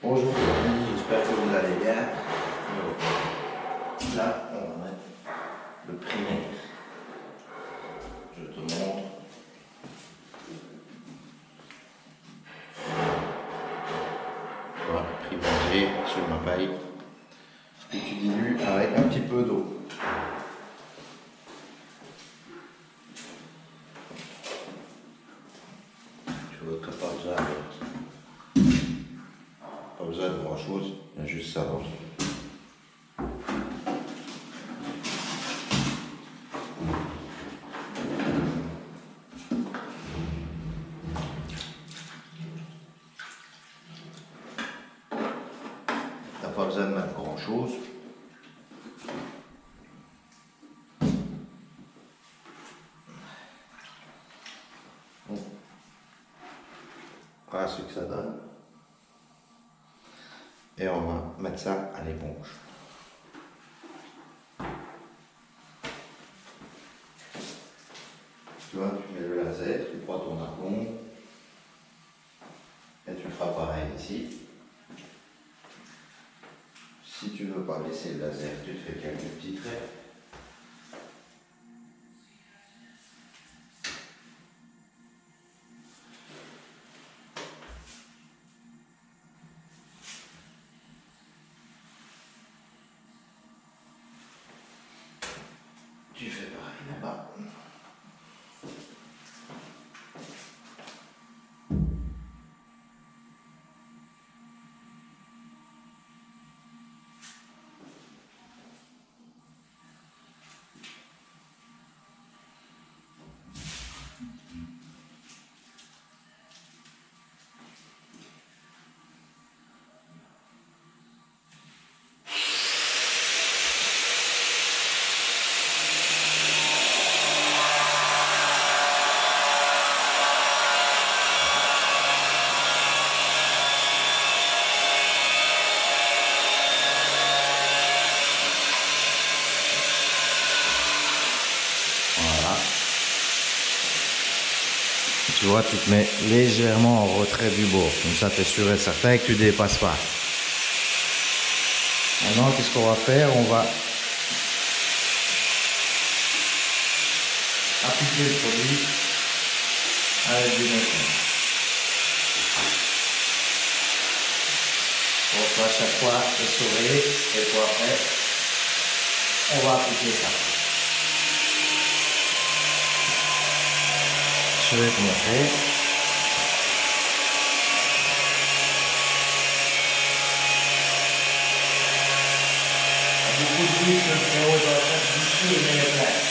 Bonjour les amis, j'espère que vous allez bien. Donc, là, on va mettre le primaire. Je te montre. Tu vois, privilégié sur ma paille. Que tu dilues avec un petit peu d'eau. Tu vois, tu n'as pas besoin de grand chose, il y a juste ça dans le. T'as pas besoin de mettre grand chose. Voilà ce que ça donne. Et on va mettre ça à l'éponge. Tu vois, tu mets le laser, tu prends ton argon et tu feras pareil ici. Si tu ne veux pas laisser le laser, tu te fais quelques petits traits. Tu fais pareil là-bas. Voilà. Tu vois, tu te mets légèrement en retrait du bord. Comme ça, tu es sûr et certain que tu ne dépasses pas. Maintenant, qu'est-ce qu'on va faire? On va appliquer le produit avec du méthane. Donc, à chaque fois, essorer et puis après, on va appliquer ça. Je vais te montrer. Beaucoup de l'huile, le frérot dans la tête du dessus et met les plaques.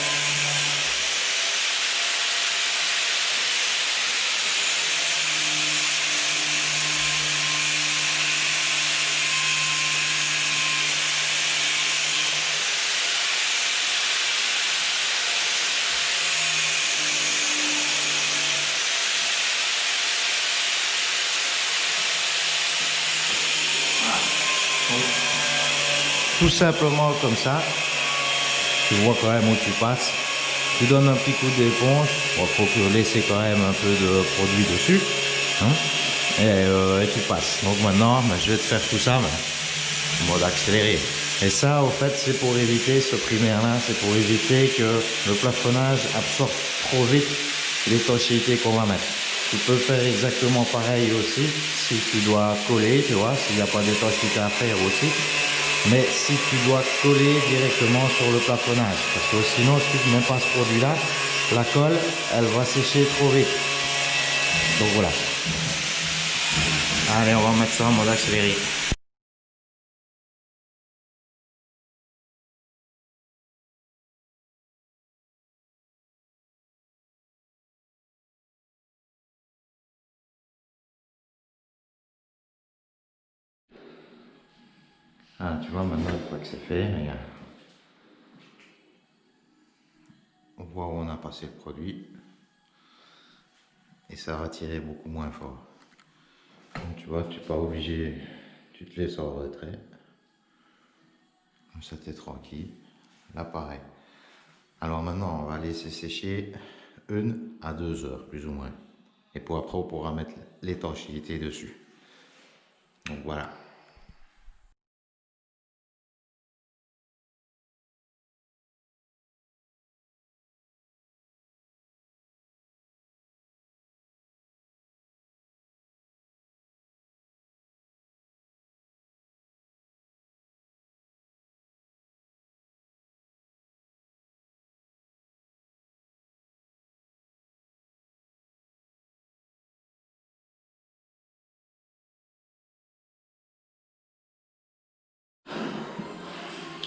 Tout simplement comme ça, tu vois quand même où tu passes, tu donnes un petit coup d'éponge, il faut laisser quand même un peu de produit dessus, hein, et tu passes. Donc maintenant, je vais te faire tout ça, en mode accéléré. Et ça, au fait, c'est pour éviter ce primaire-là, c'est pour éviter que le plafonnage absorbe trop vite l'étanchéité qu'on va mettre. Tu peux faire exactement pareil aussi, si tu dois coller, tu vois, s'il n'y a pas d'étanchéité à faire aussi. Mais si tu dois coller directement sur le plafonnage, parce que sinon si tu ne mets pas ce produit là, la colle elle va sécher trop vite. Donc voilà. Allez, on va mettre ça en mode accéléré. Ah, tu vois, maintenant une fois que c'est fait, regarde. On voit où on a passé le produit. Et ça va tirer beaucoup moins fort. Donc, tu vois, tu n'es pas obligé, tu te laisses en retrait. Comme ça, tu es tranquille. Là, pareil. Alors maintenant, on va laisser sécher 1 à 2 heures, plus ou moins. Et pour après, on pourra mettre l'étanchéité dessus. Donc voilà.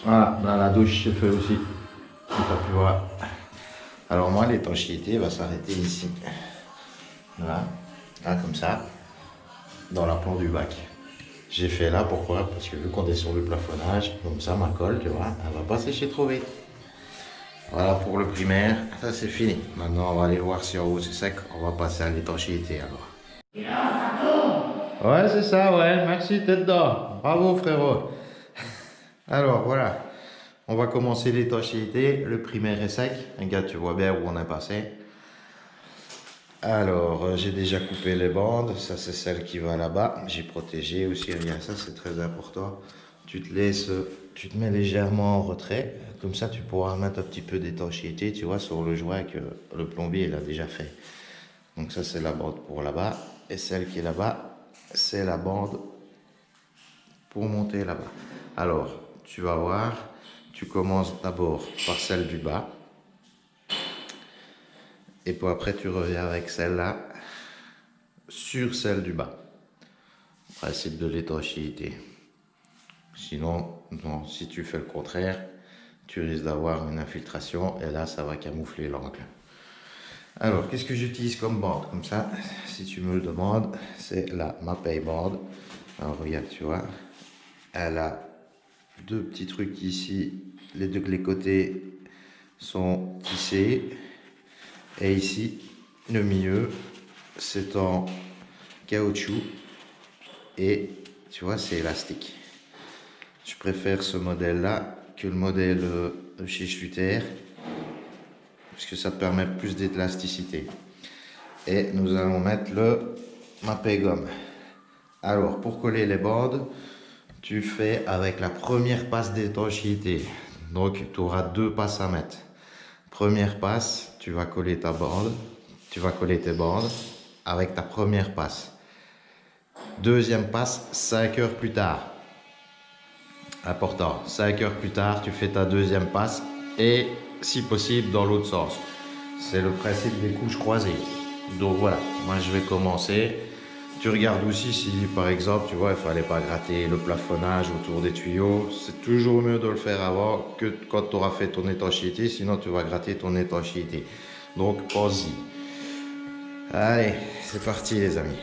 Voilà, dans la douche, c'est fait aussi. Tu as pu voir. Alors moi, l'étanchéité va s'arrêter ici. Voilà, là comme ça, dans la plan du bac. J'ai fait là, pourquoi? Parce que vu qu'on est sur le plafonnage, comme ça, ma colle, tu vois, elle va pas sécher trop vite. Voilà pour le primaire, ça c'est fini. Maintenant, on va aller voir si en haut c'est sec, on va passer à l'étanchéité alors. Ouais, c'est ça, ouais, merci, t'es dedans. Bravo, frérot. Alors, voilà. On va commencer l'étanchéité. Le primaire est sec. Regarde, tu vois bien où on est passé. Alors, j'ai déjà coupé les bandes. Ça, c'est celle qui va là-bas. J'ai protégé aussi. Regarde, ça, c'est très important. Tu te mets légèrement en retrait. Comme ça, tu pourras mettre un petit peu d'étanchéité, tu vois, sur le joint que le plombier, il a déjà fait. Donc ça, c'est la bande pour là-bas. Et celle qui est là-bas, c'est la bande pour monter là-bas. Alors, tu vas voir, tu commences d'abord par celle du bas. Et puis après, tu reviens avec celle-là sur celle du bas. Principe de l'étanchéité. Sinon, non, si tu fais le contraire, tu risques d'avoir une infiltration et là, ça va camoufler l'angle. Alors, qu'est-ce que j'utilise comme bande? Comme ça, si tu me le demandes, c'est la Mapei board. Alors, regarde, tu vois, elle a deux petits trucs ici. Les côtés sont tissés. Et ici, le milieu, c'est en caoutchouc. Et tu vois, c'est élastique. Je préfère ce modèle-là que le modèle de chez Schluter, parce que ça te permet plus d'élasticité. Et nous allons mettre le Mapei gomme. Alors, pour coller les bandes, tu fais avec la première passe d'étanchéité. Donc, tu auras deux passes à mettre. Première passe, tu vas coller ta bande, tu vas coller tes bandes avec ta première passe. Deuxième passe, 5 heures plus tard. Important, 5 heures plus tard, tu fais ta deuxième passe et si possible dans l'autre sens. C'est le principe des couches croisées. Donc voilà, moi je vais commencer. Tu regardes aussi si par exemple, tu vois, il fallait pas gratter le plafonnage autour des tuyaux. C'est toujours mieux de le faire avant que quand tu auras fait ton étanchéité, sinon tu vas gratter ton étanchéité. Donc pense-y. Allez, c'est parti les amis.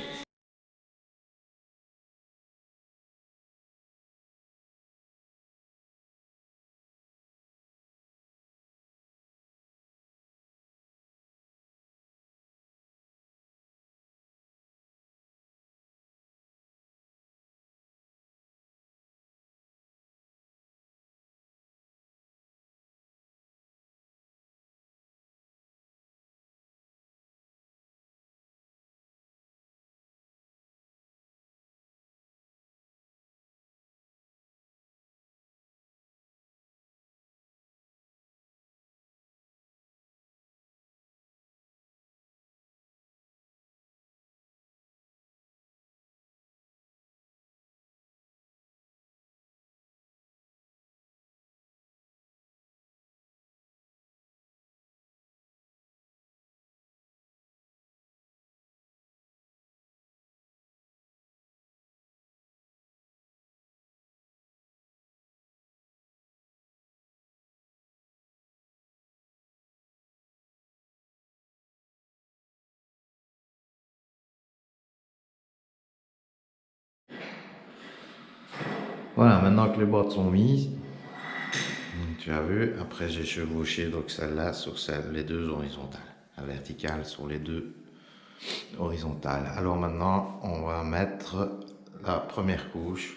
Voilà, maintenant que les bottes sont mises, tu as vu, après j'ai chevauché donc celle-là sur celle, les deux horizontales. La verticale sur les deux horizontales. Alors maintenant, on va mettre la première couche.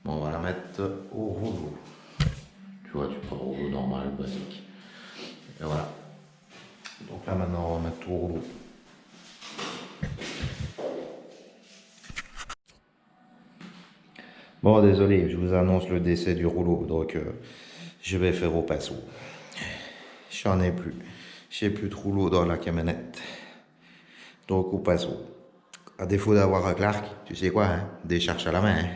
Bon, on va la mettre au rouleau. Tu vois, tu prends le rouleau normal, basique. Et voilà. Donc là maintenant, on va mettre tout au rouleau. Bon, désolé, je vous annonce le décès du rouleau, donc je vais faire au pinceau. J'en ai plus. J'ai plus de rouleau dans la camionnette. Donc au pinceau. À défaut d'avoir un Clark, tu sais quoi, hein? Décharge à la main, hein?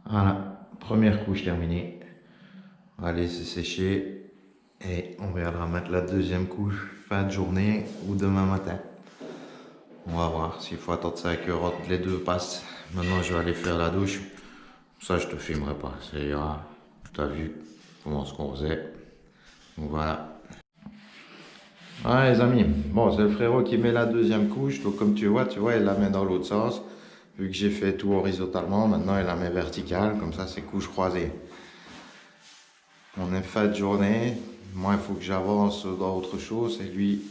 Voilà, première couche terminée. On va laisser sécher et on viendra mettre la deuxième couche fin de journée ou demain matin. On va voir s'il faut attendre 5 heures entre les deux passent. Maintenant, je vais aller faire la douche. Ça, je te filmerai pas. Ça ira. Tu as vu comment ce qu'on faisait. Donc voilà. Ouais, les amis. Bon, c'est le frérot qui met la deuxième couche. Donc, comme tu vois, il la met dans l'autre sens. Vu que j'ai fait tout horizontalement, maintenant, il la met verticale. Comme ça, c'est couche croisée. On est fin de journée. Moi, il faut que j'avance dans autre chose. Et lui,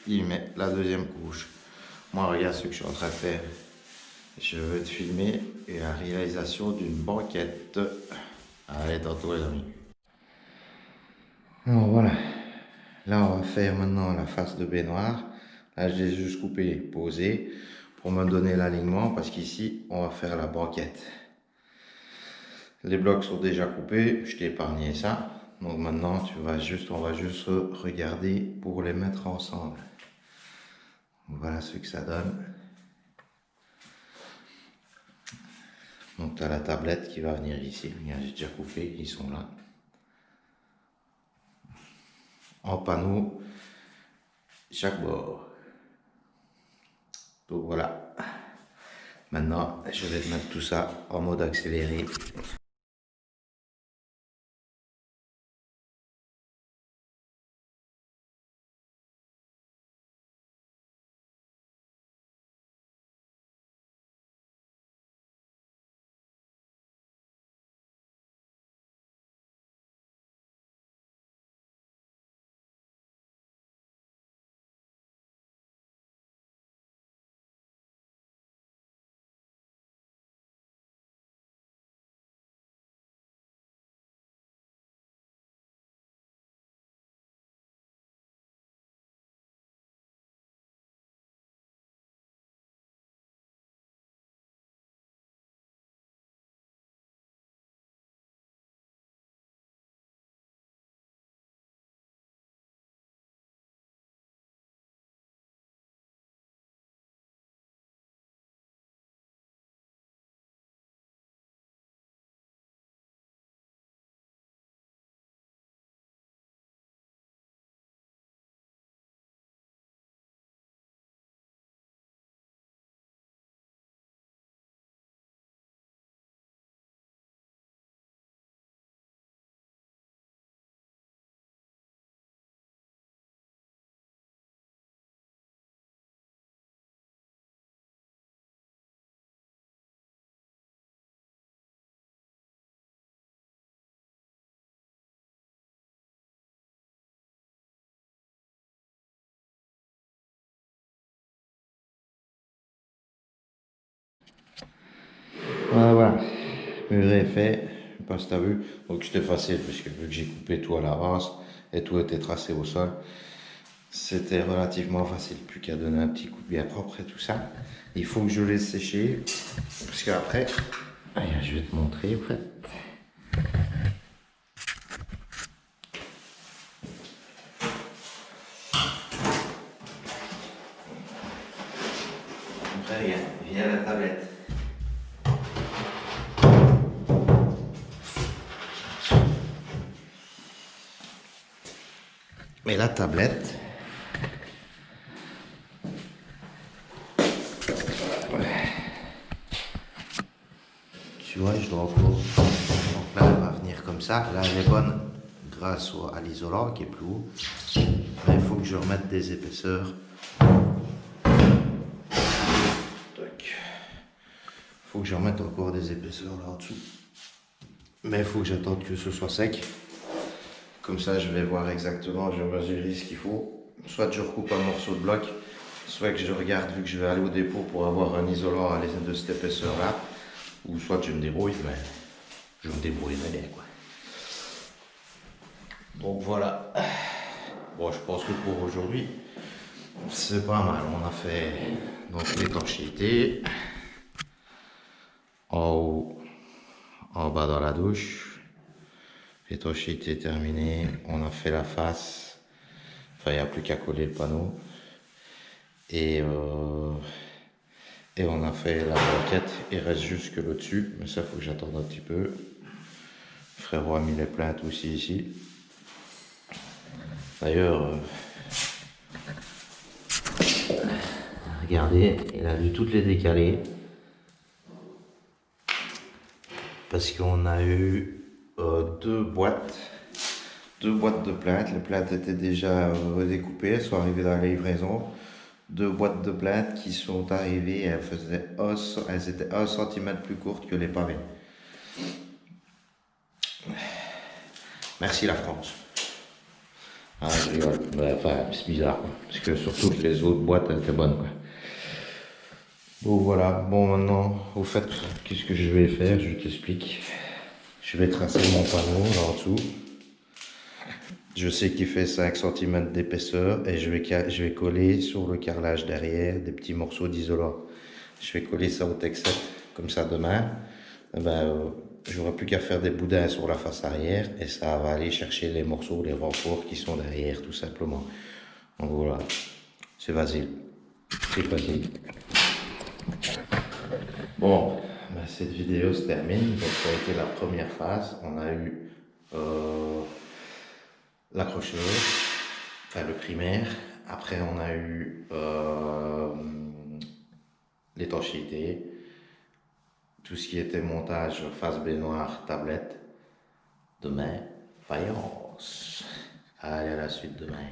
il met la deuxième couche. Moi, regarde ce que je suis en train de faire. Je veux te filmer la réalisation d'une banquette. Allez, tantôt les amis. Alors voilà. Là, on va faire maintenant la face de baignoire. Là, je l'ai juste coupé, posé pour me donner l'alignement parce qu'ici, on va faire la banquette. Les blocs sont déjà coupés, je t'ai épargné ça. Donc maintenant, on va juste regarder pour les mettre ensemble. Voilà ce que ça donne. Donc tu as la tablette qui va venir ici. Regarde, j'ai déjà coupé, ils sont là. En panneau, chaque bord. Donc voilà. Maintenant, je vais te mettre tout ça en mode accéléré. Voilà, le mur est fait, je sais pas si tu as vu, donc c'était facile puisque vu que j'ai coupé tout à l'avance et tout était tracé au sol, c'était relativement facile, plus qu'à donner un petit coup de bien propre et tout ça. Il faut que je laisse sécher, parce qu'après, je vais te montrer en fait. Après, viens la tablette. Mais la tablette, tu vois, je dois encore. Donc là, elle va venir comme ça. Là, elle est bonne grâce à l'isolant qui est plus haut. Mais il faut que je remette des épaisseurs. Il faut que je remette encore des épaisseurs là en dessous. Mais il faut que j'attende que ce soit sec. Comme ça, je vais voir exactement, je vais mesurer ce qu'il faut. Soit je recoupe un morceau de bloc, soit que je regarde, vu que je vais aller au dépôt pour avoir un isolant de cette épaisseur-là, ou soit je me débrouille, mais je me débrouillerai bien, quoi. Donc voilà. Bon, je pense que pour aujourd'hui, c'est pas mal. On a fait donc l'étanchéité en haut, en bas dans la douche. L'étanchéité terminée, on a fait la face, enfin il n'y a plus qu'à coller le panneau et on a fait la banquette, il reste juste que le dessus, mais ça faut que j'attende un petit peu. Le frérot a mis les plaintes aussi ici. D'ailleurs, regardez, il a dû toutes les décaler parce qu'on a eu deux boîtes de plaintes. Les plaintes étaient déjà découpées, elles sont arrivées dans la livraison. Deux boîtes de plaintes qui sont arrivées, elles étaient 1 cm plus courtes que les pavés. Merci la France. Ah, je rigole. Enfin, c'est bizarre, quoi. Parce que surtout que les autres boîtes étaient bonnes, quoi. Bon, voilà. Bon, maintenant, au fait, qu'est-ce que je vais faire? Je t'explique. Je vais tracer mon panneau là en dessous. Je sais qu'il fait 5 cm d'épaisseur et je vais coller sur le carrelage derrière des petits morceaux d'isolant. Je vais coller ça au Texet, comme ça demain. J'aurai plus qu'à faire des boudins sur la face arrière et ça va aller chercher les morceaux, les renforts qui sont derrière, tout simplement. Donc voilà, c'est facile. C'est facile. Bon, cette vidéo se termine. Donc ça a été la première phase. On a eu l'accrocheur, enfin le primaire. Après on a eu l'étanchéité, tout ce qui était montage face baignoire, tablette. Demain, faïence. Allez, à la suite demain.